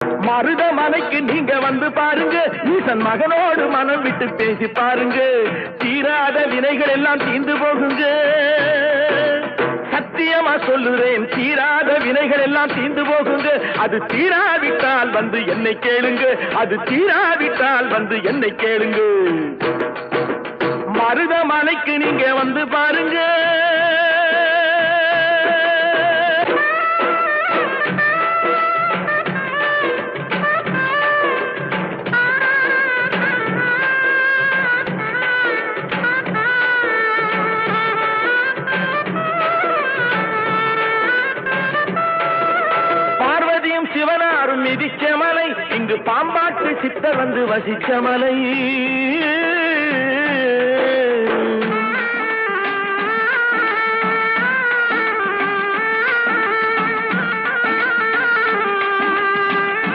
மருதமலைக்கு நீங்க வந்து பாருங்க, ஈசன் மகனோடு மனம் விட்டு பேசி பாருங்க, தீராத வினைகள் எல்லாம் தீர்ந்து போகுங்க. சத்தியமா சொல்லுறேன், தீராத வினைகள் எல்லாம் தீர்ந்து போகுங்க. அது தீராவிட்டால் வந்து என்னை கேளுங்க, அது தீராவிட்டால் வந்து என்னை கேளுங்க. மருதமலைக்கு நீங்க வந்து பாருங்க. சிவனாரும் மிதிச்ச மலை, இங்கு பாம்பாட்டு சித்தர் வந்து வசிச்ச மலை.